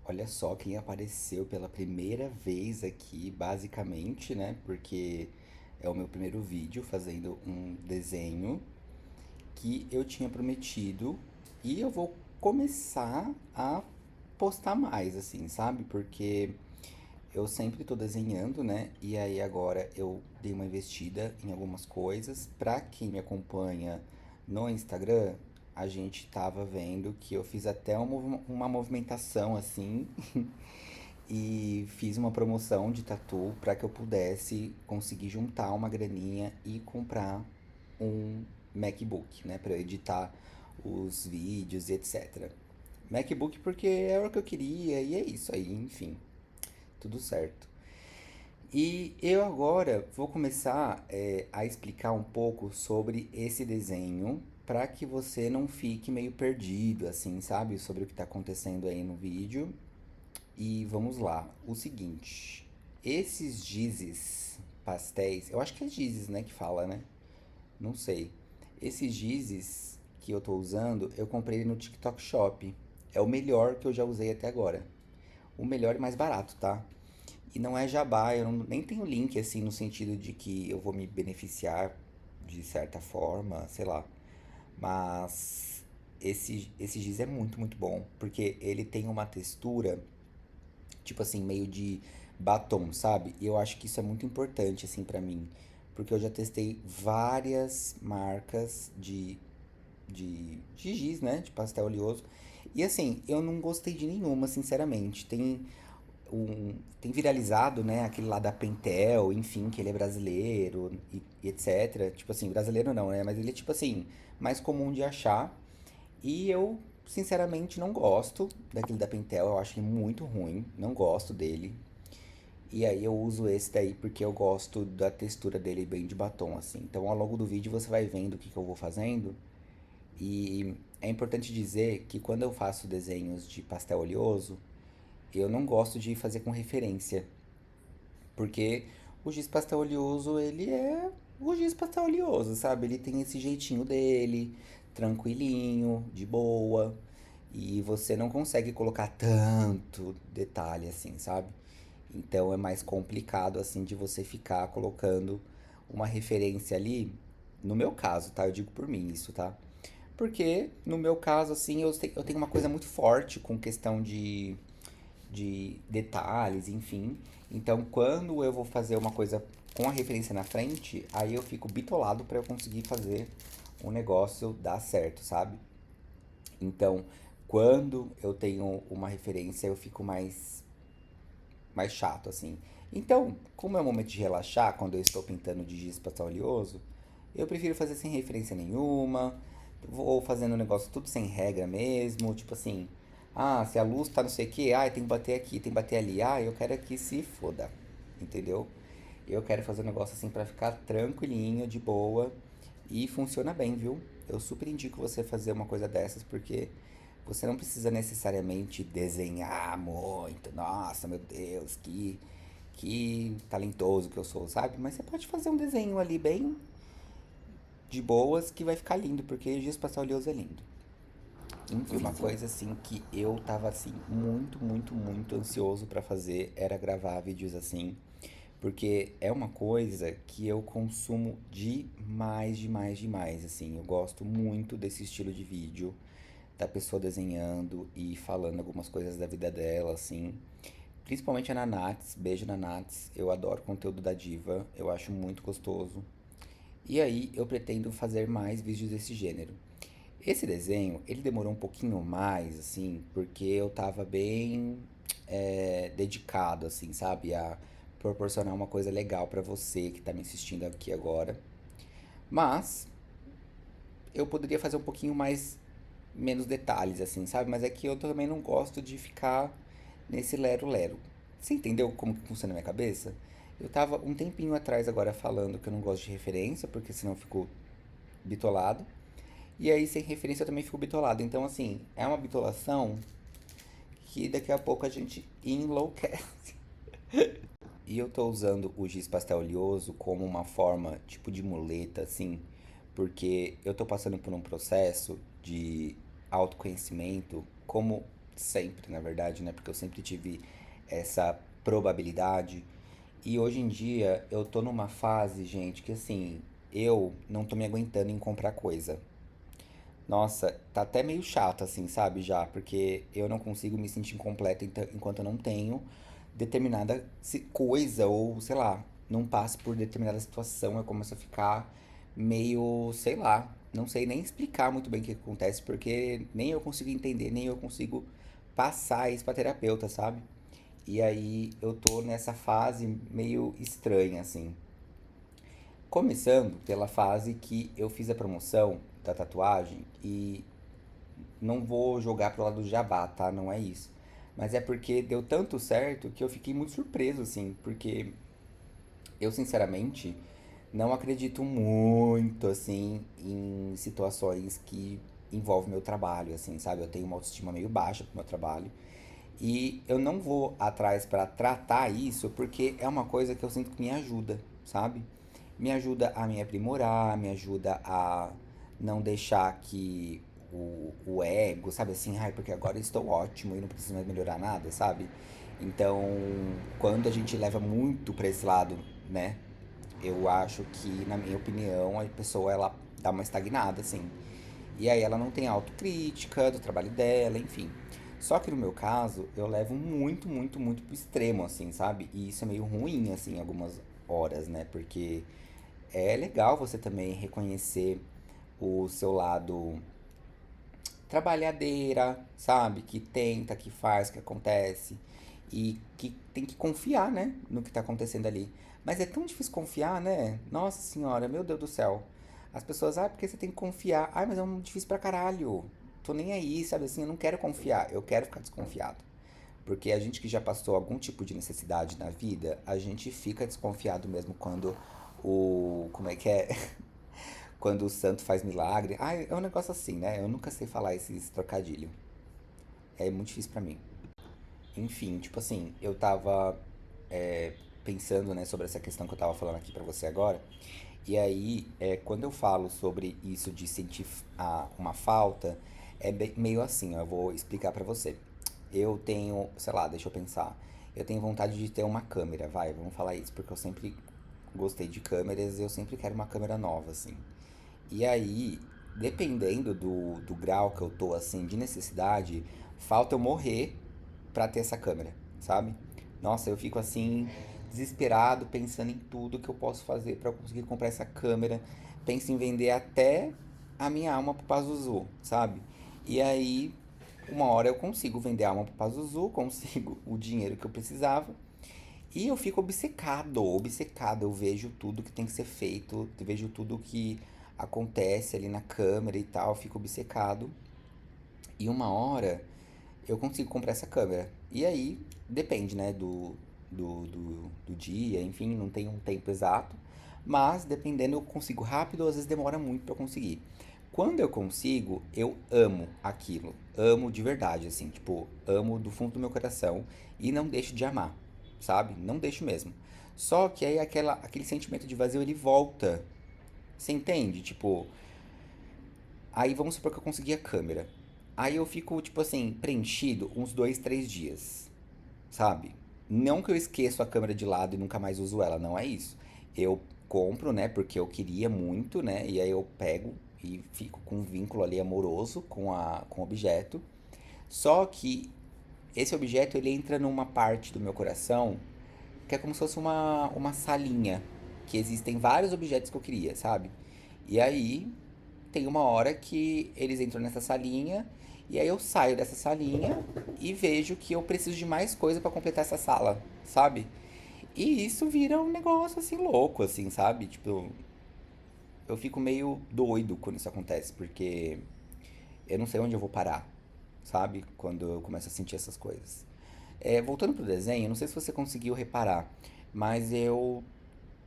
Olha só quem apareceu pela primeira vez aqui, basicamente, né? Porque é o meu primeiro vídeo fazendo um desenho que eu tinha prometido e eu vou começar a postar mais, assim, sabe? Porque eu sempre tô desenhando, né? E aí agora eu dei uma investida em algumas coisas. Pra quem me acompanha no Instagram, a gente tava vendo que eu fiz até uma movimentação assim e fiz uma promoção de tatu para que eu pudesse conseguir juntar uma graninha e comprar um MacBook, né, para eu editar os vídeos e etc. MacBook porque era o que eu queria e é isso aí, enfim, tudo certo. E eu agora vou começar a explicar um pouco sobre esse desenho para que você não fique meio perdido, assim, sabe? Sobre o que está acontecendo aí no vídeo. E vamos lá. O seguinte, esses gizes pastéis, eu acho que é gizes, né, que fala, né? Não sei. Esses gizes que eu tô usando, eu comprei no TikTok Shop. É o melhor que eu já usei até agora. O melhor e mais barato, tá? E não é jabá, eu nem tenho link assim no sentido de que eu vou me beneficiar de certa forma, sei lá. Mas esse giz é muito, muito bom, porque ele tem uma textura tipo assim, meio de batom, sabe? E eu acho que isso é muito importante, assim, pra mim. Porque eu já testei várias marcas de giz, né? De pastel oleoso. E assim, eu não gostei de nenhuma, sinceramente. Tem viralizado, né? Aquele lá da Pentel, enfim, que ele é brasileiro e etc. Tipo assim, brasileiro não, né? Mas ele é tipo assim, mais comum de achar. E eu, sinceramente, não gosto daquele da Pentel, eu acho ele muito ruim, não gosto dele. E aí eu uso esse daí porque eu gosto da textura dele bem de batom, assim. Então ao longo do vídeo você vai vendo o que eu vou fazendo. E é importante dizer que quando eu faço desenhos de pastel oleoso, eu não gosto de fazer com referência. Porque o giz pastel oleoso, ele é o giz pastel oleoso, sabe? Ele tem esse jeitinho dele, tranquilinho, de boa. E você não consegue colocar tanto detalhe assim, sabe? Então é mais complicado assim de você ficar colocando uma referência ali. No meu caso, tá? Eu digo por mim isso, tá? Porque no meu caso, assim, eu tenho uma coisa muito forte com questão de detalhes, enfim. Então, quando eu vou fazer uma coisa com a referência na frente, aí eu fico bitolado para eu conseguir fazer um negócio dar certo, sabe? Então, quando eu tenho uma referência, eu fico mais chato, assim. Então, como é um momento de relaxar, quando eu estou pintando de giz pastel oleoso, eu prefiro fazer sem referência nenhuma, vou fazendo o negócio tudo sem regra mesmo, tipo assim, ah, se a luz tá não sei o que, ah, tem que bater aqui, tem que bater ali, ah, eu quero que se foda, entendeu? Eu quero fazer um negócio assim pra ficar tranquilinho, de boa, e funciona bem, viu? Eu super indico você fazer uma coisa dessas, porque você não precisa necessariamente desenhar muito, nossa, meu Deus, que talentoso que eu sou, sabe? Mas você pode fazer um desenho ali bem de boas que vai ficar lindo, porque giz pastel oleoso é lindo. Enfim, uma coisa assim que eu tava assim muito, muito, muito ansioso pra fazer era gravar vídeos assim, porque é uma coisa que eu consumo demais, demais, demais, assim. Eu gosto muito desse estilo de vídeo, da pessoa desenhando e falando algumas coisas da vida dela, assim. Principalmente a Nanats, beijo Nanats, eu adoro o conteúdo da diva, eu acho muito gostoso. E aí eu pretendo fazer mais vídeos desse gênero. Esse desenho, ele demorou um pouquinho mais, assim, porque eu tava bem dedicado, assim, sabe? A proporcionar uma coisa legal pra você que tá me assistindo aqui agora. Mas eu poderia fazer um pouquinho mais, menos detalhes, assim, sabe? Mas é que eu também não gosto de ficar nesse lero-lero. Você entendeu como que funciona a minha cabeça? Eu tava um tempinho atrás agora falando que eu não gosto de referência, porque senão eu fico bitolado. E aí, sem referência, eu também fico bitolado. Então, assim, é uma bitolação que daqui a pouco a gente enlouquece. E eu tô usando o giz pastel oleoso como uma forma, tipo de muleta, assim, porque eu tô passando por um processo de autoconhecimento como sempre, na verdade, né? Porque eu sempre tive essa probabilidade. E hoje em dia eu tô numa fase, gente, que assim, eu não tô me aguentando em comprar coisa. Nossa, tá até meio chato assim, sabe, já, porque eu não consigo me sentir completo enquanto eu não tenho determinada coisa ou, sei lá, não passo por determinada situação, eu começo a ficar meio, sei lá, não sei nem explicar muito bem o que acontece, porque nem eu consigo entender, nem eu consigo passar isso pra terapeuta, sabe? E aí eu tô nessa fase meio estranha assim. Começando pela fase que eu fiz a promoção da tatuagem e não vou jogar pro lado do jabá, tá? Não é isso. Mas é porque deu tanto certo que eu fiquei muito surpreso, assim, porque eu, sinceramente, não acredito muito, assim, em situações que envolvem meu trabalho, assim, sabe? Eu tenho uma autoestima meio baixa pro meu trabalho. E eu não vou atrás para tratar isso porque é uma coisa que eu sinto que me ajuda, sabe? Me ajuda a me aprimorar, me ajuda a não deixar que o ego, sabe assim, ai, porque agora eu estou ótimo e não preciso mais melhorar nada, sabe? Então, quando a gente leva muito para esse lado, né? Eu acho que, na minha opinião, a pessoa ela dá uma estagnada, assim. E aí ela não tem autocrítica do trabalho dela, enfim. Só que no meu caso, eu levo muito, muito, muito pro extremo, assim, sabe? E isso é meio ruim, assim, algumas horas, né? Porque é legal você também reconhecer o seu lado trabalhadeira, sabe? Que tenta, que faz, que acontece. E que tem que confiar, né? No que tá acontecendo ali. Mas é tão difícil confiar, né? Nossa senhora, meu Deus do céu. As pessoas, porque você tem que confiar. Ai, mas é um difícil pra caralho. Tô nem aí, sabe assim? Eu não quero confiar, eu quero ficar desconfiado. Porque a gente que já passou algum tipo de necessidade na vida, a gente fica desconfiado mesmo quando o. Como é que é? Quando o santo faz milagre. Ai, é um negócio assim, né? Eu nunca sei falar esses trocadilhos. É muito difícil pra mim. Enfim, tipo assim, eu tava pensando, né, sobre essa questão que eu tava falando aqui pra você agora. E aí, quando eu falo sobre isso de sentir uma falta, é meio assim, ó, eu vou explicar pra você. Eu tenho, sei lá, deixa eu pensar. Eu tenho vontade de ter uma câmera, vai, vamos falar isso, porque eu sempre gostei de câmeras e eu sempre quero uma câmera nova, assim. E aí, dependendo do grau que eu tô, assim, de necessidade, falta eu morrer pra ter essa câmera, sabe? Nossa, eu fico assim, desesperado, pensando em tudo que eu posso fazer pra eu conseguir comprar essa câmera. Penso em vender até a minha alma pro Pazuzu, sabe? E aí, uma hora eu consigo vender a alma pro Pazuzu, consigo o dinheiro que eu precisava. E eu fico obcecado, obcecado. Eu vejo tudo que tem que ser feito, eu vejo tudo que acontece ali na câmera e tal, eu fico obcecado. E uma hora eu consigo comprar essa câmera. E aí, depende, né, do dia, enfim, não tem um tempo exato. Mas, dependendo, eu consigo rápido, ou às vezes demora muito pra eu conseguir. Quando eu consigo, eu amo aquilo. Amo de verdade, assim, tipo, amo do fundo do meu coração e não deixo de amar, sabe? Não deixo mesmo. Só que aí aquele sentimento de vazio ele volta. Você entende? Tipo, aí vamos supor que eu consegui a câmera. Aí eu fico, tipo assim, preenchido uns 2, 3 dias, sabe? Não que eu esqueço a câmera de lado e nunca mais uso ela, não é isso. Eu compro, né, porque eu queria muito, né, e aí eu pego e fico com um vínculo ali amoroso com o objeto. Só que esse objeto ele entra numa parte do meu coração que é como se fosse uma salinha, que existem vários objetos que eu queria, sabe? E aí tem uma hora que eles entram nessa salinha e aí eu saio dessa salinha e vejo que eu preciso de mais coisa pra completar essa sala, sabe? E isso vira um negócio assim louco, assim, sabe? Tipo, eu fico meio doido quando isso acontece, porque eu não sei onde eu vou parar, sabe? Quando eu começo a sentir essas coisas. Voltando pro desenho, não sei se você conseguiu reparar, mas eu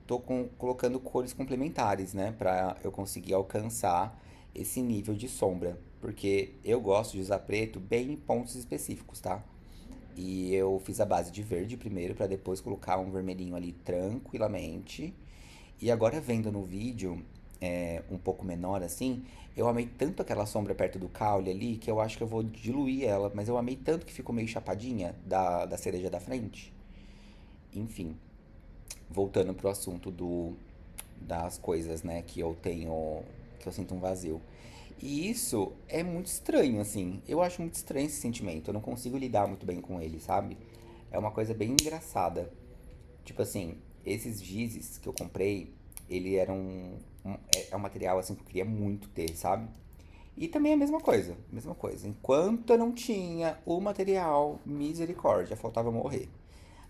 tô colocando cores complementares, né, pra eu conseguir alcançar esse nível de sombra, porque eu gosto de usar preto bem em pontos específicos, tá? E eu fiz a base de verde primeiro pra depois colocar um vermelhinho ali tranquilamente. E agora vendo no vídeo, um pouco menor assim, eu amei tanto aquela sombra perto do caule ali que eu acho que eu vou diluir ela, mas eu amei tanto que ficou meio chapadinha da cereja da frente. Enfim, voltando pro assunto das coisas, né, que eu tenho, que eu sinto um vazio. E isso é muito estranho, assim. Eu acho muito estranho esse sentimento. Eu não consigo lidar muito bem com ele, sabe? É uma coisa bem engraçada. Tipo assim, esses gizes que eu comprei, ele era é um material assim que eu queria muito ter, sabe? E também é a mesma coisa, mesma coisa. Enquanto eu não tinha o material, misericórdia, faltava morrer.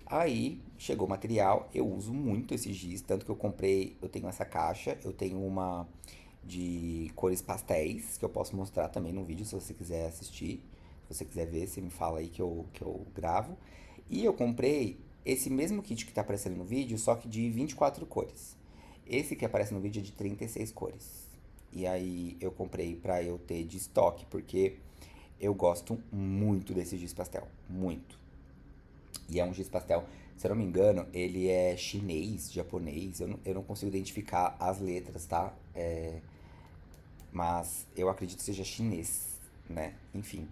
Aí chegou o material, eu uso muito esse giz, tanto que eu comprei, eu tenho essa caixa, eu tenho uma de cores pastéis, que eu posso mostrar também no vídeo se você quiser assistir. Se você quiser ver, você me fala aí que eu gravo. E eu comprei esse mesmo kit que está aparecendo no vídeo, só que de 24 cores. Esse que aparece no vídeo é de 36 cores. E aí eu comprei pra eu ter de estoque, porque eu gosto muito desse giz pastel, muito. E é um giz pastel, se eu não me engano, ele é chinês, japonês, eu não consigo identificar as letras, tá? Mas eu acredito que seja chinês, né? Enfim.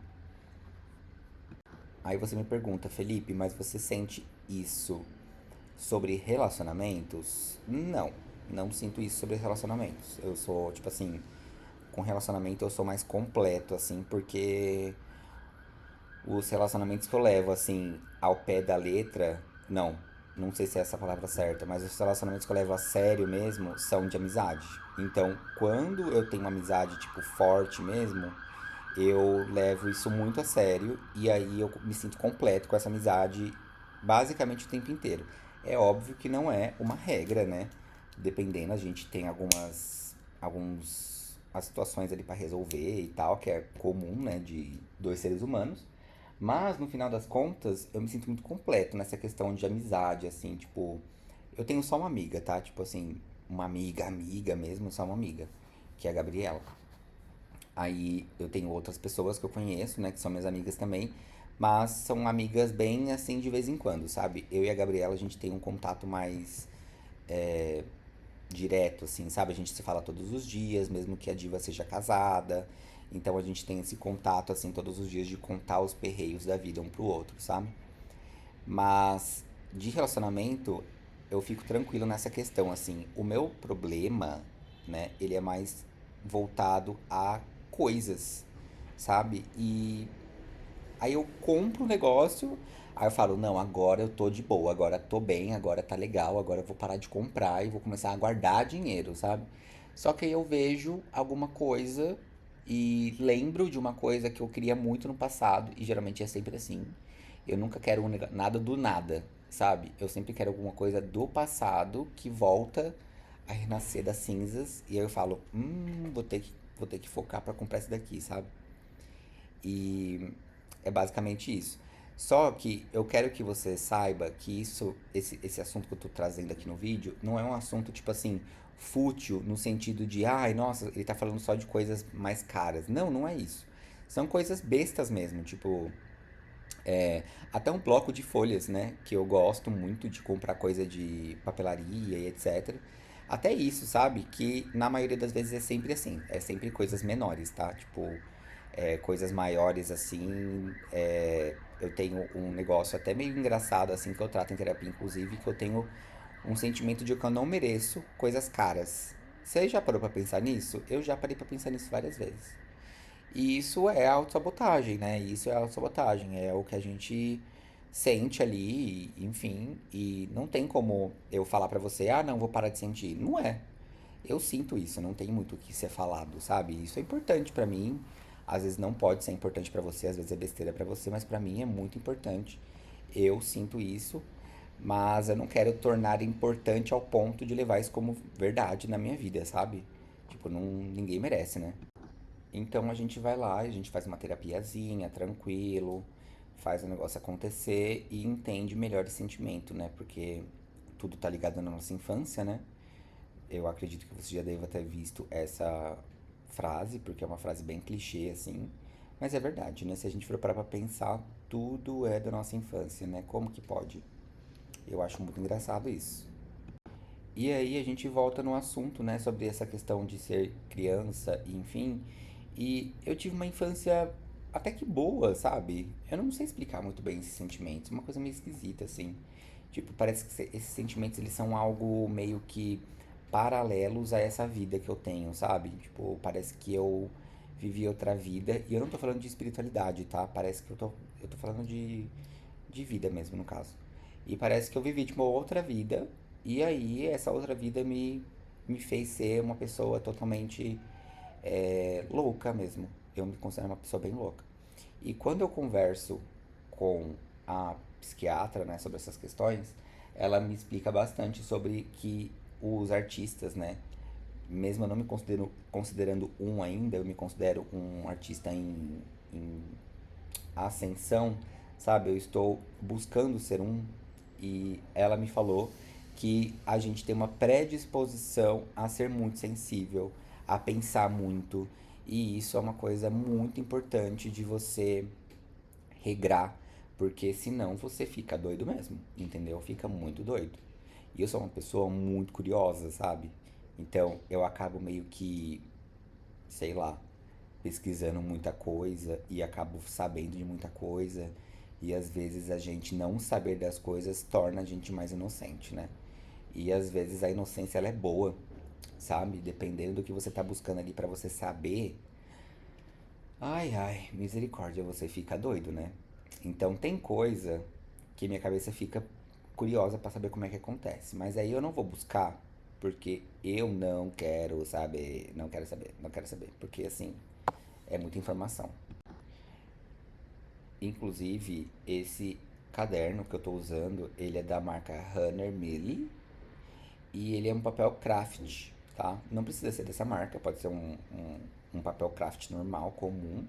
Aí você me pergunta, Felipe, mas você sente isso sobre relacionamentos? Não, não sinto isso sobre relacionamentos. Eu sou, tipo assim, com relacionamento eu sou mais completo, assim, porque os relacionamentos que eu levo, assim, ao pé da letra, não sei se é essa a palavra certa, mas os relacionamentos que eu levo a sério mesmo são de amizade. Então, quando eu tenho uma amizade, tipo, forte mesmo, eu levo isso muito a sério e aí eu me sinto completo com essa amizade basicamente o tempo inteiro. É óbvio que não é uma regra, né? Dependendo, a gente tem alguns as situações ali para resolver e tal, que é comum, né, de dois seres humanos. Mas no final das contas, eu me sinto muito completo nessa questão de amizade, assim, tipo, eu tenho só uma amiga, tá? Tipo assim, uma amiga, amiga mesmo, só uma amiga, que é a Gabriela. Aí eu tenho outras pessoas que eu conheço, né, que são minhas amigas também, mas são amigas bem assim de vez em quando, sabe? Eu e a Gabriela a gente tem um contato mais direto, assim, sabe? A gente se fala todos os dias, mesmo que a diva seja casada. Então a gente tem esse contato, assim, todos os dias de contar os perreios da vida um pro outro, sabe? Mas de relacionamento, eu fico tranquilo nessa questão, assim. O meu problema, né, ele é mais voltado a coisas, sabe? E aí eu compro um negócio, aí eu falo, não, agora eu tô de boa, agora tô bem, agora tá legal, agora eu vou parar de comprar e vou começar a guardar dinheiro, sabe? Só que aí eu vejo alguma coisa e lembro de uma coisa que eu queria muito no passado, e geralmente é sempre assim. Eu nunca quero nada do nada, sabe? Eu sempre quero alguma coisa do passado que volta a renascer das cinzas, e aí eu falo, vou ter que focar pra comprar esse daqui, sabe? E é basicamente isso. Só que eu quero que você saiba que esse assunto que eu tô trazendo aqui no vídeo, não é um assunto tipo assim, fútil, no sentido de, ai, nossa, ele tá falando só de coisas mais caras. Não, não é isso. São coisas bestas mesmo, tipo, até um bloco de folhas, né? Que eu gosto muito de comprar coisa de papelaria e etc. Até isso, sabe? Que na maioria das vezes é sempre assim. É sempre coisas menores, tá? Tipo, coisas maiores assim. Eu tenho um negócio até meio engraçado, assim, que eu trato em terapia, inclusive, que eu tenho um sentimento de que eu não mereço coisas caras. Você já parou pra pensar nisso? Eu já parei pra pensar nisso várias vezes. E isso é autossabotagem, né? Isso é autossabotagem. É o que a gente sente ali, enfim. E não tem como eu falar pra você, ah, não, vou parar de sentir. Não é. Eu sinto isso, não tem muito o que ser falado, sabe? Isso é importante pra mim. Às vezes não pode ser importante pra você, às vezes é besteira pra você, mas pra mim é muito importante. Eu sinto isso, mas eu não quero tornar importante ao ponto de levar isso como verdade na minha vida, sabe? Tipo, não, ninguém merece, né? Então a gente vai lá, a gente faz uma terapiazinha, tranquilo, faz o negócio acontecer e entende melhor esse sentimento, né? Porque tudo tá ligado na nossa infância, né? Eu acredito que você já deva ter visto essa frase, porque é uma frase bem clichê, assim. Mas é verdade, né? Se a gente for parar pra pensar, tudo é da nossa infância, né? Como que pode? Eu acho muito engraçado isso. E aí a gente volta no assunto, né, sobre essa questão de ser criança, e enfim. E eu tive uma infância até que boa, sabe? Eu não sei explicar muito bem esses sentimentos, uma coisa meio esquisita, assim. Tipo, parece que esses sentimentos eles são algo meio que paralelos a essa vida que eu tenho, sabe? Tipo, parece que eu vivi outra vida. E eu não tô falando de espiritualidade, tá? Parece que eu tô falando de vida mesmo, no caso. E parece que eu vivi tipo, uma outra vida. E aí, essa outra vida me fez ser uma pessoa totalmente louca mesmo. Eu me considero uma pessoa bem louca. E quando eu converso com a psiquiatra, né, sobre essas questões, ela me explica bastante sobre que os artistas, né, mesmo eu não me considerando um ainda, eu me considero um artista em ascensão, sabe? Eu estou buscando ser um e ela me falou que a gente tem uma predisposição a ser muito sensível, a pensar muito, e isso é uma coisa muito importante de você regrar, porque senão você fica doido mesmo, entendeu? Fica muito doido. E eu sou uma pessoa muito curiosa, sabe? Então eu acabo meio que, sei lá, pesquisando muita coisa e acabo sabendo de muita coisa. E às vezes a gente não saber das coisas torna a gente mais inocente, né? E às vezes a inocência ela é boa, sabe? Dependendo do que você tá buscando ali pra você saber. Ai, ai, misericórdia, você fica doido, né? Então tem coisa que minha cabeça fica curiosa pra saber como é que acontece. Mas aí eu não vou buscar porque eu não quero saber, não quero saber, não quero saber. Porque assim, é muita informação. Inclusive, esse caderno que eu tô usando, ele é da marca Runner Millie e ele é um papel craft, tá? Não precisa ser dessa marca, pode ser um papel craft normal, comum.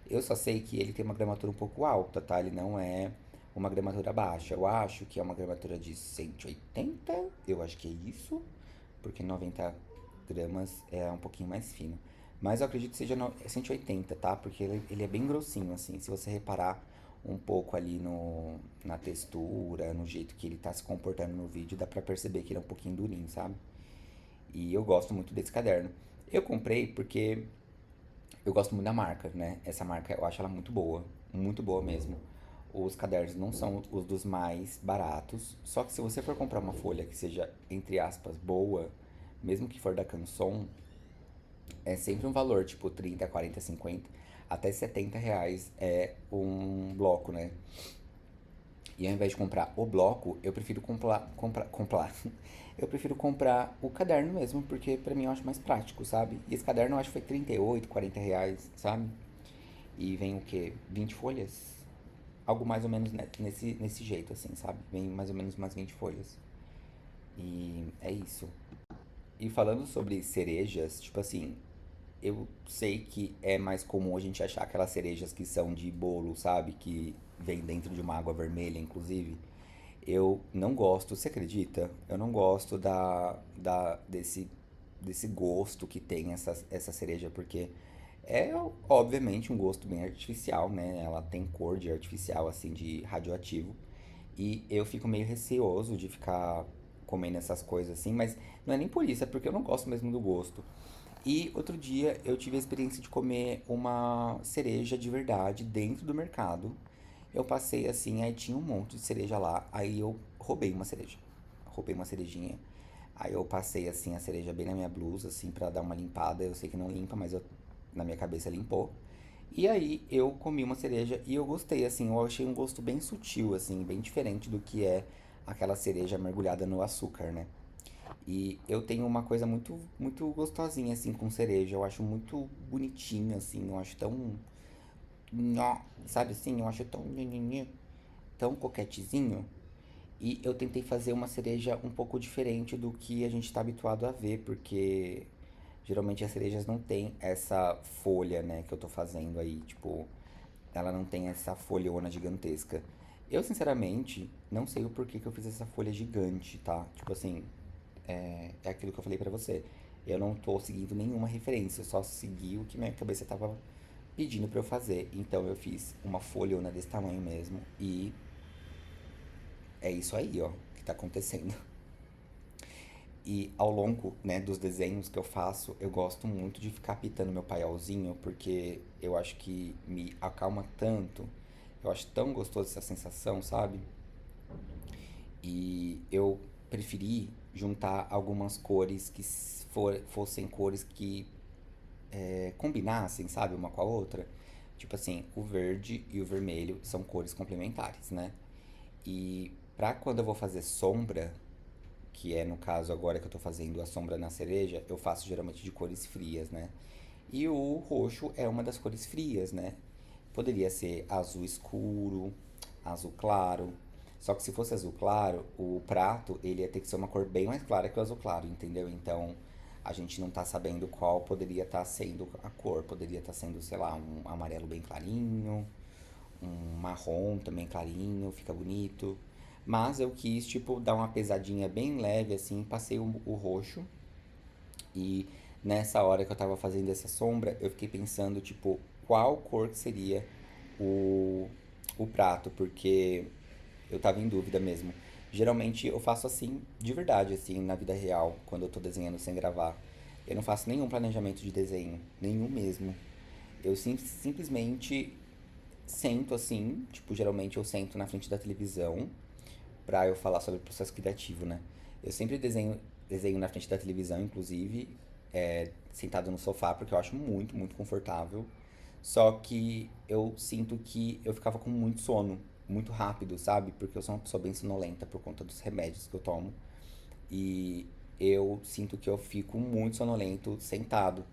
Eu só sei que ele tem uma gramatura um pouco alta, tá? Ele não é uma gramatura baixa. Eu acho que é uma gramatura de 180, eu acho que é isso, porque 90 gramas é um pouquinho mais fino. Mas eu acredito que seja 180, tá? Porque ele é bem grossinho, assim. Se você reparar um pouco ali no, na textura, no jeito que ele tá se comportando no vídeo, dá pra perceber que ele é um pouquinho durinho, sabe? E eu gosto muito desse caderno. Eu comprei porque eu gosto muito da marca, né? Essa marca eu acho ela muito boa mesmo. Os cadernos não são os dos mais baratos, só que se você for comprar uma folha que seja, entre aspas, boa, mesmo que for da Canson, é sempre um valor, tipo 30, 40, 50, até R$ 70 é um bloco, né? E ao invés de comprar o bloco, eu prefiro comprar. Eu prefiro comprar o caderno mesmo, porque pra mim eu acho mais prático, sabe? E esse caderno eu acho que foi 38, R$ 40, sabe? E vem o quê? 20 folhas? Algo mais ou menos nesse jeito, assim, sabe? Vem mais ou menos umas 20 folhas. E é isso. E falando sobre cerejas, tipo assim, eu sei que é mais comum a gente achar aquelas cerejas que são de bolo, sabe? Que vem dentro de uma água vermelha, inclusive. Eu não gosto, você acredita? Eu não gosto desse gosto que tem essa cereja, porque é obviamente um gosto bem artificial, né? Ela tem cor de artificial, assim, de radioativo. E eu fico meio receoso de ficar comendo essas coisas assim, mas não é nem por isso, é porque eu não gosto mesmo do gosto. E outro dia eu tive a experiência de comer uma cereja de verdade dentro do mercado. Eu passei assim, aí tinha um monte de cereja lá, aí eu roubei uma cereja. Roubei uma cerejinha. Aí eu passei assim a cereja bem na minha blusa, assim, pra dar uma limpada. Eu sei que não limpa, mas na minha cabeça limpou. E aí eu comi uma cereja e eu gostei, assim, eu achei um gosto bem sutil, assim, bem diferente do que é aquela cereja mergulhada no açúcar, né? E eu tenho uma coisa muito gostosinha, assim, com cereja. Eu acho muito bonitinho, assim, eu acho tão. Nó, sabe assim? Eu acho tão. Tão coquetezinho. E eu tentei fazer uma cereja um pouco diferente do que a gente está habituado a ver, porque geralmente as cerejas não tem essa folha, né, que eu tô fazendo aí, tipo, ela não tem essa folhona gigantesca. Eu, sinceramente, não sei o porquê que eu fiz essa folha gigante, tá? Tipo assim, é aquilo que eu falei pra você. Eu não tô seguindo nenhuma referência, eu só segui o que minha cabeça tava pedindo pra eu fazer. Então eu fiz uma folhona desse tamanho mesmo e é isso aí, ó, que tá acontecendo. E ao longo, né, dos desenhos que eu faço, eu gosto muito de ficar pitando meu paiolzinho, porque eu acho que me acalma tanto. Eu acho tão gostoso essa sensação, sabe? E eu preferi juntar algumas cores que fossem cores que combinassem, sabe, uma com a outra. Tipo assim, o verde e o vermelho são cores complementares, né? E pra quando eu vou fazer sombra, que é no caso agora que eu tô fazendo a sombra na cereja, eu faço geralmente de cores frias, né? E o roxo é uma das cores frias, né? Poderia ser azul escuro, azul claro. Só que se fosse azul claro, o prato ele ia ter que ser uma cor bem mais clara que o azul claro, entendeu? Então a gente não tá sabendo qual poderia estar sendo a cor. Poderia estar sendo, sei lá, um amarelo bem clarinho, um marrom também clarinho, fica bonito. Mas eu quis, tipo, dar uma pesadinha bem leve, assim, passei o roxo. E nessa hora que eu tava fazendo essa sombra, eu fiquei pensando, tipo, qual cor que seria o, o prato, porque eu tava em dúvida mesmo. Geralmente eu faço assim, de verdade, assim, na vida real, quando eu tô desenhando sem gravar. Eu não faço nenhum planejamento de desenho, nenhum mesmo. Eu simplesmente sento assim, tipo, geralmente eu sento na frente da televisão pra eu falar sobre o processo criativo, né? Eu sempre desenho na frente da televisão, inclusive, sentado no sofá, porque eu acho muito, muito confortável. Só que eu sinto que eu ficava com muito sono, muito rápido, sabe? Porque eu sou uma pessoa bem sonolenta por conta dos remédios que eu tomo. E eu sinto que eu fico muito sonolento sentado,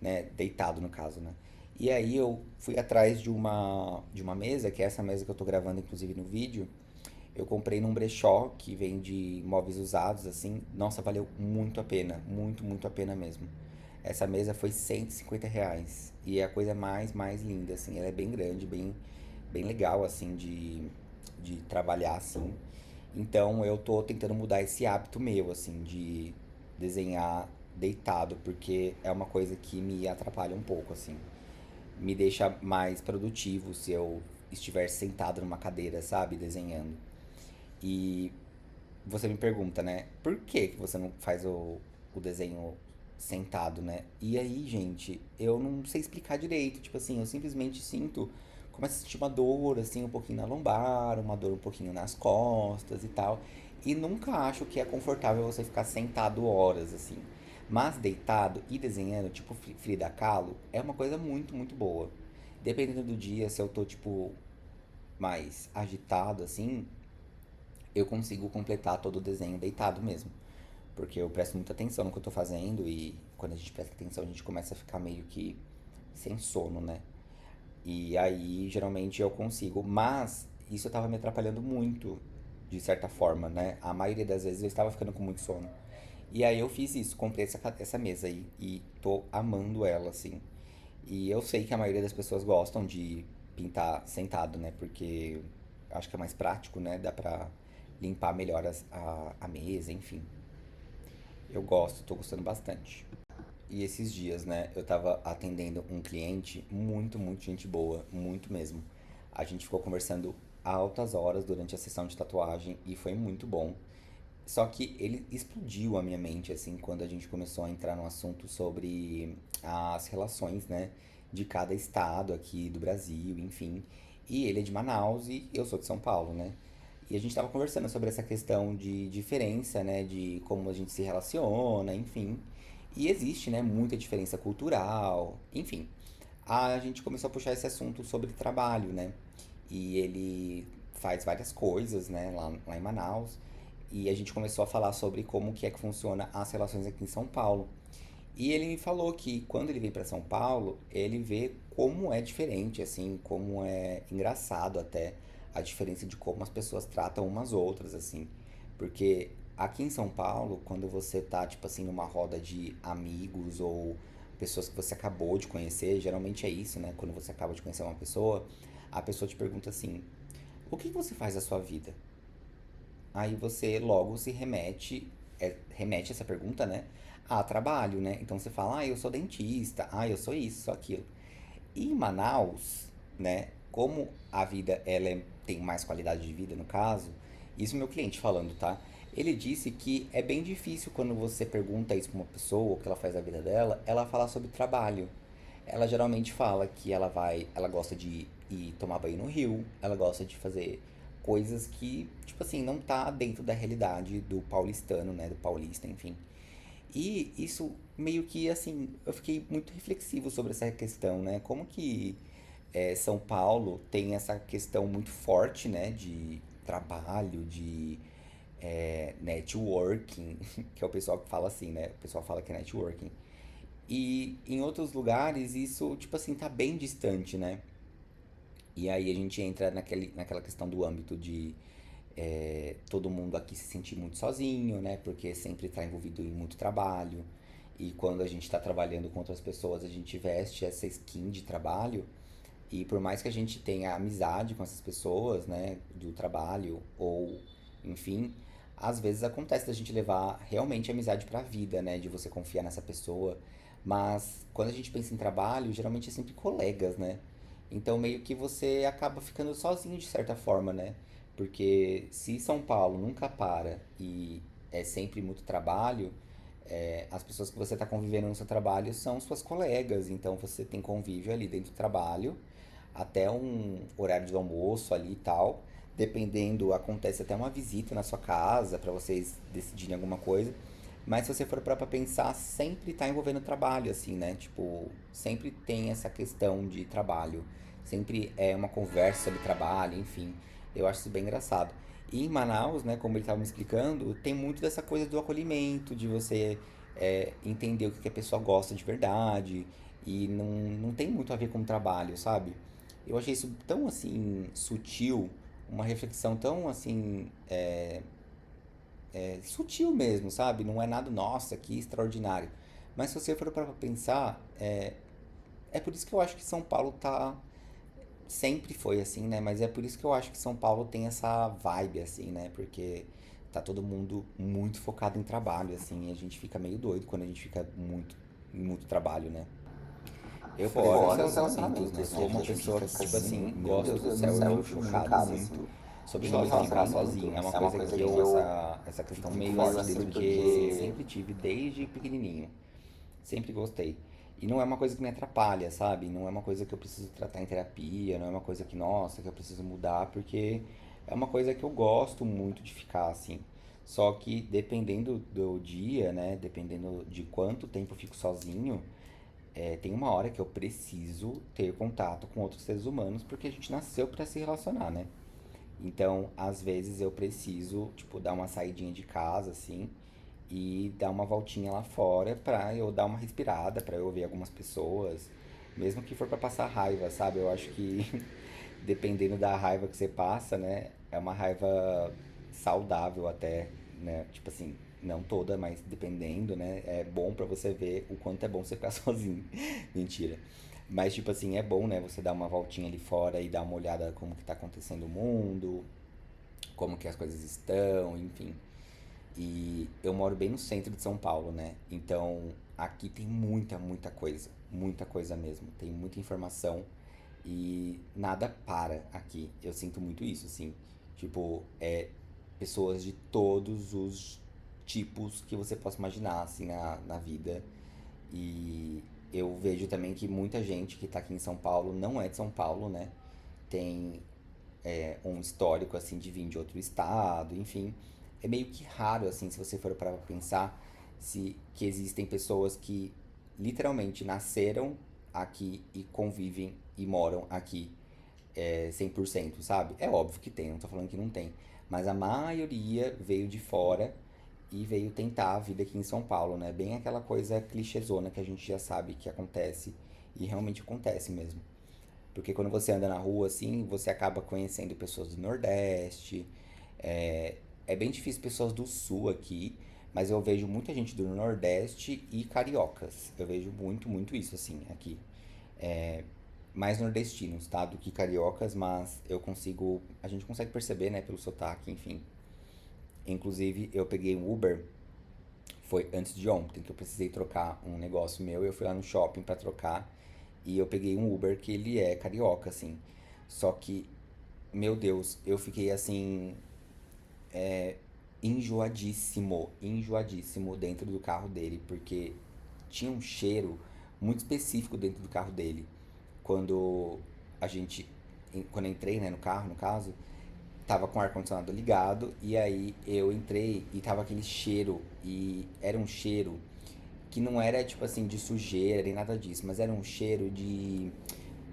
né? Deitado no caso, né? E aí eu fui atrás de uma mesa, que é essa mesa que eu tô gravando inclusive no vídeo. Eu comprei num brechó que vende móveis usados, assim. Nossa, valeu muito a pena. Muito, muito a pena mesmo. Essa mesa foi R$ 150. E é a coisa mais linda, assim. Ela é bem grande, bem legal, assim, de trabalhar, assim. Então eu tô tentando mudar esse hábito meu, assim, de desenhar deitado, porque é uma coisa que me atrapalha um pouco, assim. Me deixa mais produtivo se eu estiver sentado numa cadeira, sabe, desenhando. E você me pergunta, né? Por que que você não faz o desenho sentado, né? E aí, gente, eu não sei explicar direito. Tipo assim, eu simplesmente sinto, começo a sentir uma dor, assim, um pouquinho na lombar, uma dor um pouquinho nas costas e tal. E nunca acho que é confortável você ficar sentado horas, assim. Mas deitado e desenhando, tipo Frida Kahlo, é uma coisa muito, muito boa. Dependendo do dia, se eu tô, tipo, mais agitado, assim, eu consigo completar todo o desenho deitado mesmo. Porque eu presto muita atenção no que eu tô fazendo e quando a gente presta atenção a gente começa a ficar meio que sem sono, né? E aí geralmente eu consigo, mas isso tava me atrapalhando muito, de certa forma, né? A maioria das vezes eu estava ficando com muito sono. E aí eu fiz isso, comprei essa mesa aí e tô amando ela, assim. E eu sei que a maioria das pessoas gostam de pintar sentado, né? Porque acho que é mais prático, né? Dá pra limpar melhor a mesa, enfim. Eu gosto, tô gostando bastante. E esses dias, né, eu tava atendendo um cliente muito, muito gente boa, muito mesmo. A gente ficou conversando altas horas durante a sessão de tatuagem e foi muito bom. Só que ele explodiu a minha mente, assim, quando a gente começou a entrar no assunto sobre as relações, né, de cada estado aqui do Brasil, enfim. E ele é de Manaus e eu sou de São Paulo, né? E a gente tava conversando sobre essa questão de diferença, né, de como a gente se relaciona, enfim. E existe, né, muita diferença cultural, enfim. A gente começou a puxar esse assunto sobre trabalho, né? E ele faz várias coisas, né, lá em Manaus. E a gente começou a falar sobre como que é que funciona as relações aqui em São Paulo. E ele me falou que quando ele vem para São Paulo, ele vê como é diferente, assim, como é engraçado até a diferença de como as pessoas tratam umas outras, assim. Porque aqui em São Paulo, quando você tá, tipo assim, numa roda de amigos ou pessoas que você acabou de conhecer, geralmente é isso, né? Quando você acaba de conhecer uma pessoa, a pessoa te pergunta assim: o que que você faz da sua vida? Aí você logo se remete essa pergunta, né? A trabalho, né? Então você fala, eu sou dentista, eu sou isso, sou aquilo. E em Manaus, né? Como a vida tem mais qualidade de vida, no caso, isso meu cliente falando, tá? Ele disse que é bem difícil quando você pergunta isso pra uma pessoa, o que ela faz da vida dela, ela falar sobre trabalho. Ela geralmente fala que ela gosta de ir tomar banho no rio, ela gosta de fazer coisas que, tipo assim, não tá dentro da realidade do paulistano, né, do paulista, enfim. E isso meio que, assim, eu fiquei muito reflexivo sobre essa questão, né? Como que São Paulo tem essa questão muito forte, né, de trabalho, de networking, que é o pessoal que fala assim, né? O pessoal fala que é networking. E em outros lugares isso, tipo assim, tá bem distante, né? E aí a gente entra naquela questão do âmbito de todo mundo aqui se sentir muito sozinho, né? Porque sempre está envolvido em muito trabalho. E quando a gente está trabalhando com outras pessoas, a gente veste essa skin de trabalho. E por mais que a gente tenha amizade com essas pessoas, né? Do trabalho, ou enfim, às vezes acontece da gente levar realmente a amizade pra vida, né? De você confiar nessa pessoa. Mas quando a gente pensa em trabalho, geralmente é sempre colegas, né? Então meio que você acaba ficando sozinho de certa forma, né? Porque se São Paulo nunca para e é sempre muito trabalho, as pessoas que você está convivendo no seu trabalho são suas colegas, então você tem convívio ali dentro do trabalho, até um horário de almoço ali e tal. Dependendo, acontece até uma visita na sua casa para vocês decidirem alguma coisa. Mas se você for para pensar, sempre tá envolvendo trabalho, assim, né? Tipo, sempre tem essa questão de trabalho. Sempre é uma conversa sobre trabalho, enfim. Eu acho isso bem engraçado. E em Manaus, né, como ele estava me explicando, tem muito dessa coisa do acolhimento, de você entender o que que a pessoa gosta de verdade. E não tem muito a ver com o trabalho, sabe? Eu achei isso tão, assim, sutil, uma reflexão tão, assim, sutil mesmo, sabe? Não é nada, nossa, que extraordinário. Mas se você for para pensar, é por isso que eu acho que São Paulo tá. Sempre foi assim, né? Mas é por isso que eu acho que São Paulo tem essa vibe, assim, né? Porque tá todo mundo muito focado em trabalho, assim, e a gente fica meio doido quando a gente fica em muito trabalho, né? Eu, por exemplo, Fora os relacionamentos, né? relacionamentos, né? Sou Que uma a gente pessoa fica que, assim, tipo assim, meu gosto Deus do do céu e céu, fico eu fico chocado chocado, assim, muito sobre de relacionar relacionamento. sozinho. É uma É uma coisa coisa que que eu, eu essa questão fico meio meio forte assim, dentro de mim, assim, porque sempre tive desde pequenininho. Sempre gostei. E não é uma coisa que me atrapalha, sabe? Não é uma coisa que eu preciso tratar em terapia, não é uma coisa que, nossa, que eu preciso mudar, porque é uma coisa que eu gosto muito de ficar assim. Só que dependendo do dia, né? Dependendo de quanto tempo eu fico sozinho, tem uma hora que eu preciso ter contato com outros seres humanos, porque a gente nasceu para se relacionar, né? Então, às vezes eu preciso, tipo, dar uma saidinha de casa, assim, e dar uma voltinha lá fora pra eu dar uma respirada, pra eu ver algumas pessoas, mesmo que for pra passar raiva, sabe? Eu acho que dependendo da raiva que você passa, né, é uma raiva saudável até, né? Tipo assim, não toda, mas dependendo, né, é bom pra você ver o quanto é bom você ficar sozinho. Mentira. Mas tipo assim, é bom, né, você dar uma voltinha ali fora e dar uma olhada como que tá acontecendo o mundo, como que as coisas estão, enfim. E eu moro bem no centro de São Paulo, né? Então aqui tem muita coisa mesmo. Tem muita informação e nada para aqui. Eu sinto muito isso, assim. Tipo, pessoas de todos os tipos que você possa imaginar, assim, na vida. E eu vejo também que muita gente que tá aqui em São Paulo não é de São Paulo, né? Tem um histórico assim de vir de outro estado, enfim. É meio que raro assim, se você for para pensar, se que existem pessoas que literalmente nasceram aqui e convivem e moram aqui 100%, sabe? É óbvio que tem, não tô falando que não tem, mas a maioria veio de fora e veio tentar a vida aqui em São Paulo, né? Bem aquela coisa clichêzona que a gente já sabe que acontece e realmente acontece mesmo. Porque quando você anda na rua assim, você acaba conhecendo pessoas do Nordeste. É bem difícil pessoas do Sul aqui, mas eu vejo muita gente do Nordeste e cariocas. Eu vejo muito isso assim aqui. Mais nordestinos, tá? Do que cariocas, mas eu consigo. A gente consegue perceber, né, pelo sotaque, enfim. Inclusive, eu peguei um Uber, foi antes de ontem, que eu precisei trocar um negócio meu. Eu fui lá no shopping pra trocar e eu peguei um Uber que ele é carioca, assim. Só que meu Deus, eu fiquei assim, enjoadíssimo, enjoadíssimo dentro do carro dele, porque tinha um cheiro muito específico dentro do carro dele. Quando a gente, quando eu entrei, né, no carro, no caso, tava com o ar-condicionado ligado, e aí eu entrei e tava aquele cheiro, e era um cheiro que não era tipo assim de sujeira nem nada disso, mas era um cheiro de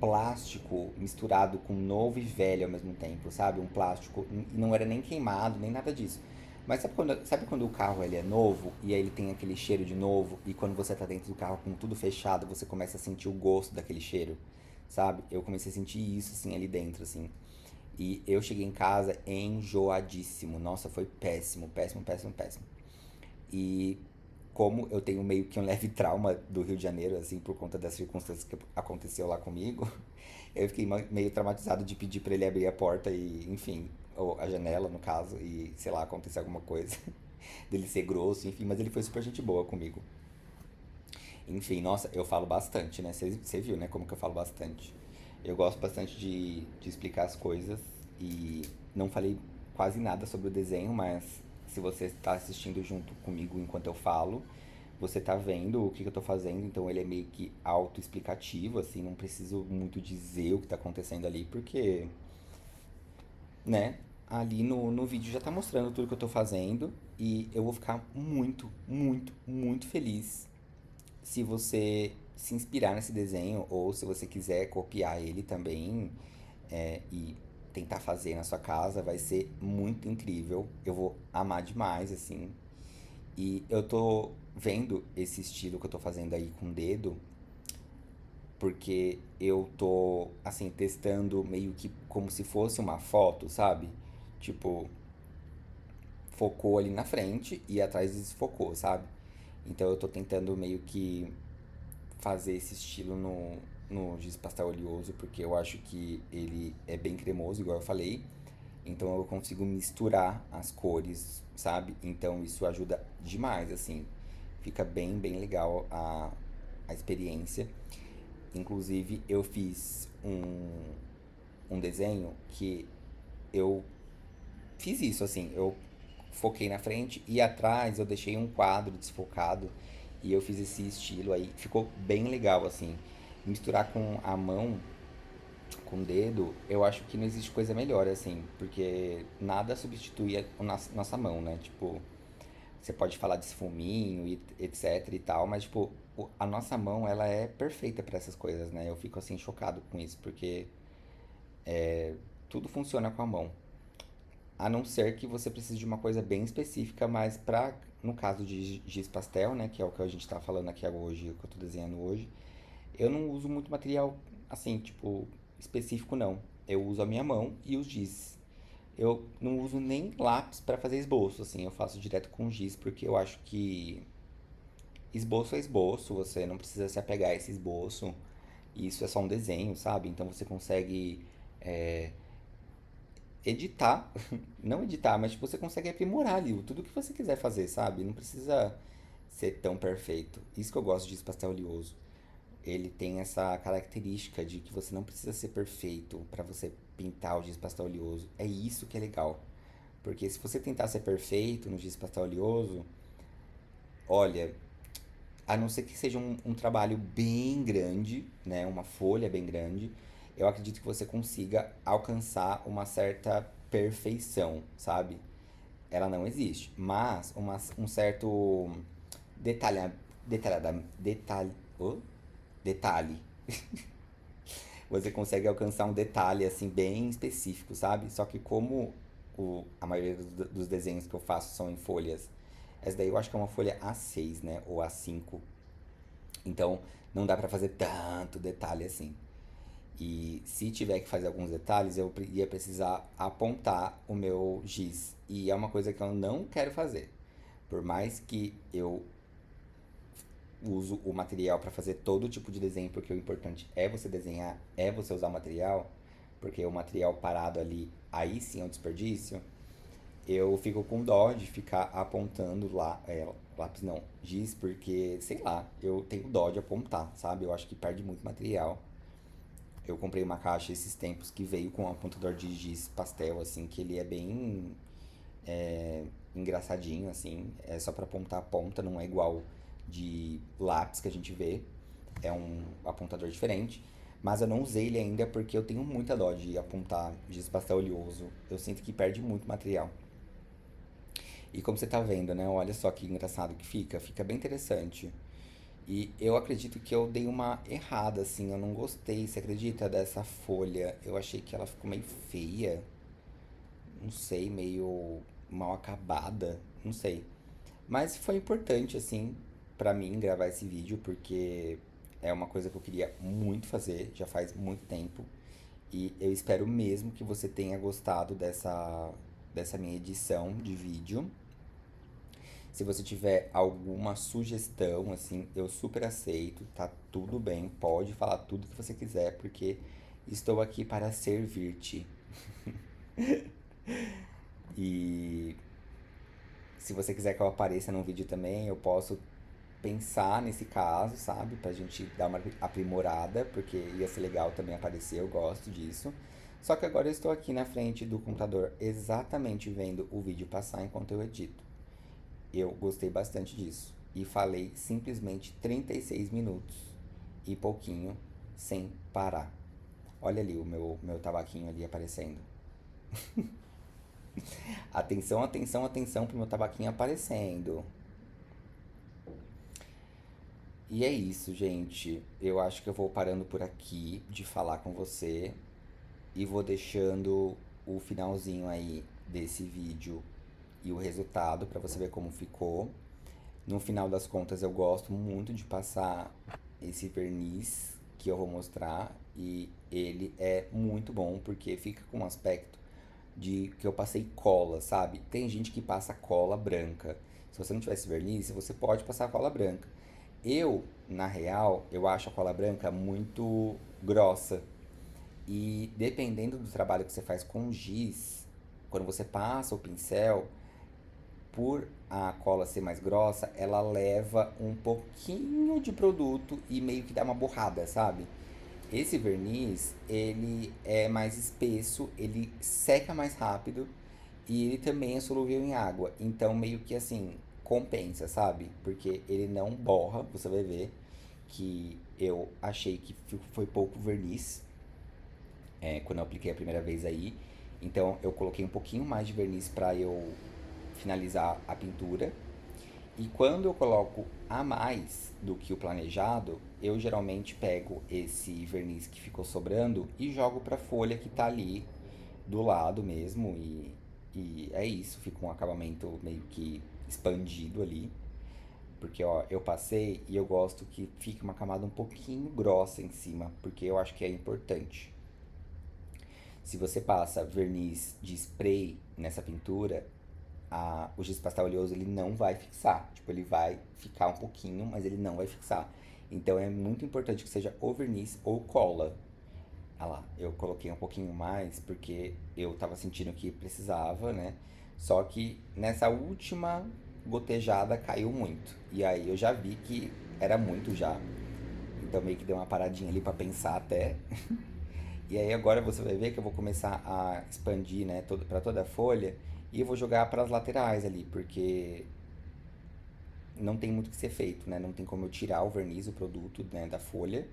plástico misturado com novo e velho ao mesmo tempo, sabe? Um plástico, e não era nem queimado, nem nada disso. Mas sabe quando o carro ele é novo e aí ele tem aquele cheiro de novo e quando você tá dentro do carro com tudo fechado, você começa a sentir o gosto daquele cheiro, sabe? Eu comecei a sentir isso assim ali dentro assim. E eu cheguei em casa enjoadíssimo. Nossa, foi péssimo, péssimo, péssimo, péssimo. E como eu tenho meio que um leve trauma do Rio de Janeiro, assim, por conta das circunstâncias que aconteceu lá comigo, eu fiquei meio traumatizado de pedir pra ele abrir a porta e, enfim, ou a janela, no caso, e, sei lá, acontecer alguma coisa. Dele ser grosso, enfim, mas ele foi super gente boa comigo. Enfim, nossa, eu falo bastante, né? Você viu, né, como que eu falo bastante. Eu gosto bastante de explicar as coisas e não falei quase nada sobre o desenho, mas se você está assistindo junto comigo enquanto eu falo, você tá vendo o que eu tô fazendo, então ele é meio que autoexplicativo, assim, não preciso muito dizer o que tá acontecendo ali, porque, né, ali no vídeo já tá mostrando tudo que eu tô fazendo e eu vou ficar muito, muito, muito feliz se você se inspirar nesse desenho ou se você quiser copiar ele também e tentar fazer na sua casa, vai ser muito incrível. Eu vou amar demais, assim. E eu tô vendo esse estilo que eu tô fazendo aí com o dedo, porque eu tô, assim, testando meio que como se fosse uma foto, sabe? Tipo, focou ali na frente e atrás desfocou, sabe? Então eu tô tentando meio que fazer esse estilo no giz pastel oleoso, porque eu acho que ele é bem cremoso, igual eu falei. Então eu consigo misturar as cores, sabe? Então isso ajuda demais, assim. Fica bem, bem legal a experiência. Inclusive eu fiz um desenho que eu fiz isso, assim. Eu foquei na frente e atrás eu deixei um quadro desfocado e eu fiz esse estilo aí. Ficou bem legal, assim. Misturar com a mão, com o dedo, eu acho que não existe coisa melhor, assim, porque nada substitui a nossa mão, né? Tipo, você pode falar de esfuminho e etc e tal, mas, tipo, a nossa mão, ela é perfeita para essas coisas, né? Eu fico, assim, chocado com isso, porque tudo funciona com a mão. A não ser que você precise de uma coisa bem específica, mas pra, no caso de giz pastel, né, que é o que a gente tá falando aqui hoje, o que eu tô desenhando hoje, eu não uso muito material assim, tipo, específico não. Eu uso a minha mão e os giz. Eu não uso nem lápis para fazer esboço, assim, eu faço direto com giz, porque eu acho que esboço é esboço, você não precisa se apegar a esse esboço, e isso é só um desenho, sabe? Então você consegue editar, não editar, mas tipo, você consegue aprimorar ali tudo que você quiser fazer, sabe? Não precisa ser tão perfeito. Isso que eu gosto de pastel oleoso. Ele tem essa característica de que você não precisa ser perfeito para você pintar o giz pastel oleoso. É isso que é legal. Porque se você tentar ser perfeito no giz pastel oleoso, olha, a não ser que seja um trabalho bem grande, né, uma folha bem grande, eu acredito que você consiga alcançar uma certa perfeição, sabe? Ela não existe, mas um certo detalha, oh, detalhe. Você consegue alcançar um detalhe assim bem específico, sabe? Só que como a maioria dos desenhos que eu faço são em folhas, essa daí eu acho que é uma folha A6, né? Ou A5. Então não dá pra fazer tanto detalhe assim. E se tiver que fazer alguns detalhes, eu ia precisar apontar o meu giz. E é uma coisa que eu não quero fazer. Por mais que eu uso o material para fazer todo tipo de desenho, porque o importante é você desenhar, é você usar o material, porque o material parado ali, aí sim é um desperdício. Eu fico com dó de ficar apontando lá, lápis não, giz, porque, sei lá, eu tenho dó de apontar, sabe? Eu acho que perde muito material. Eu comprei uma caixa esses tempos que veio com um apontador de giz pastel, assim, que ele é bem engraçadinho, assim. É só pra apontar a ponta, não é igual de lápis que a gente vê. É um apontador diferente. Mas eu não usei ele ainda porque eu tenho muita dó de apontar giz pastel oleoso. Eu sinto que perde muito material. E como você tá vendo, né? Olha só que engraçado que fica. Fica bem interessante. E eu acredito que eu dei uma errada, assim. Eu não gostei, você acredita, dessa folha? Eu achei que ela ficou meio feia. Não sei, meio mal acabada. Não sei. Mas foi importante, assim, pra mim gravar esse vídeo, porque é uma coisa que eu queria muito fazer, já faz muito tempo. E eu espero mesmo que você tenha gostado dessa minha edição de vídeo. Se você tiver alguma sugestão, assim, eu super aceito, tá tudo bem, pode falar tudo que você quiser, porque estou aqui para servir-te. E se você quiser que eu apareça num vídeo também, eu posso pensar nesse caso, sabe? Pra gente dar uma aprimorada, porque ia ser legal também aparecer, eu gosto disso. Só que agora eu estou aqui na frente do computador exatamente vendo o vídeo passar enquanto eu edito. Eu gostei bastante disso. E falei simplesmente 36 minutos e pouquinho sem parar. Olha ali o meu tabaquinho ali aparecendo. Atenção, atenção, atenção pro meu tabaquinho aparecendo. E é isso, gente. Eu acho que eu vou parando por aqui de falar com você e vou deixando o finalzinho aí desse vídeo e o resultado para você ver como ficou. No final das contas, eu gosto muito de passar esse verniz que eu vou mostrar e ele é muito bom porque fica com um aspecto de que eu passei cola, sabe? Tem gente que passa cola branca. Se você não tivesse verniz, você pode passar cola branca. Eu, na real, eu acho a cola branca muito grossa. E dependendo do trabalho que você faz com giz, quando você passa o pincel, por a cola ser mais grossa, ela leva um pouquinho de produto e meio que dá uma borrada, sabe? Esse verniz, ele é mais espesso, ele seca mais rápido e ele também é solúvel em água. Então, meio que assim, compensa, sabe? Porque ele não borra, você vai ver que eu achei que foi pouco verniz quando eu apliquei a primeira vez aí. Então, eu coloquei um pouquinho mais de verniz para eu finalizar a pintura. E quando eu coloco a mais do que o planejado, eu geralmente pego esse verniz que ficou sobrando e jogo para a folha que tá ali do lado mesmo. E é isso, fica um acabamento meio que expandido ali. Porque ó, eu passei e eu gosto que fique uma camada um pouquinho grossa em cima, porque eu acho que é importante. Se você passa verniz de spray nessa pintura, o giz pastel oleoso ele não vai fixar. Tipo, ele vai ficar um pouquinho, mas ele não vai fixar. Então é muito importante que seja ou verniz ou cola. Ah lá, eu coloquei um pouquinho mais porque eu tava sentindo que precisava, né? Só que nessa última gotejada caiu muito. E aí eu já vi que era muito já. Então meio que deu uma paradinha ali pra pensar até. E aí agora você vai ver que eu vou começar a expandir, né, para toda a folha e eu vou jogar para as laterais ali, porque não tem muito o que ser feito, né? Não tem como eu tirar o verniz, o produto, né, da folha.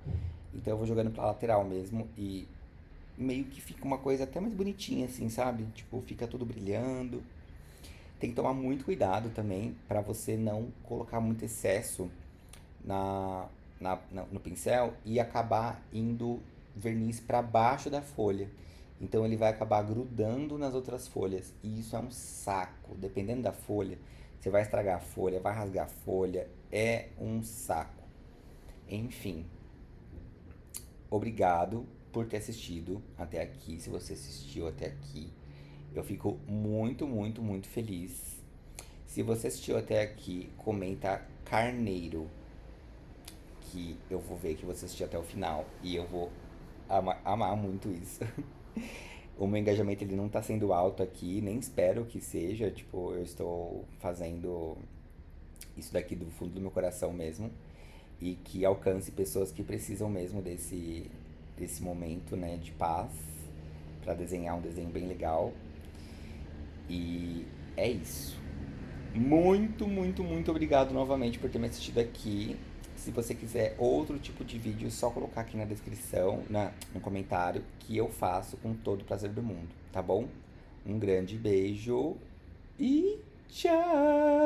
Então eu vou jogando para lateral mesmo e meio que fica uma coisa até mais bonitinha assim, sabe? Tipo, fica tudo brilhando. Tem que tomar muito cuidado também para você não colocar muito excesso na, no pincel e acabar indo verniz para baixo da folha. Então ele vai acabar grudando nas outras folhas. E isso é um saco. Dependendo da folha, você vai estragar a folha, vai rasgar a folha. É um saco. Enfim, obrigado por ter assistido até aqui. Se você assistiu até aqui, eu fico muito, muito, muito feliz. Se você assistiu até aqui, comenta carneiro, que eu vou ver que você assistiu até o final e eu vou amar muito isso. O meu engajamento ele não tá sendo alto aqui, nem espero que seja, tipo, eu estou fazendo isso daqui do fundo do meu coração mesmo e que alcance pessoas que precisam mesmo desse momento, né, de paz para desenhar um desenho bem legal. E é isso. Muito, muito, muito obrigado novamente por ter me assistido aqui. Se você quiser outro tipo de vídeo, é só colocar aqui na descrição, no comentário, que eu faço com todo o prazer do mundo, tá bom? Um grande beijo e tchau!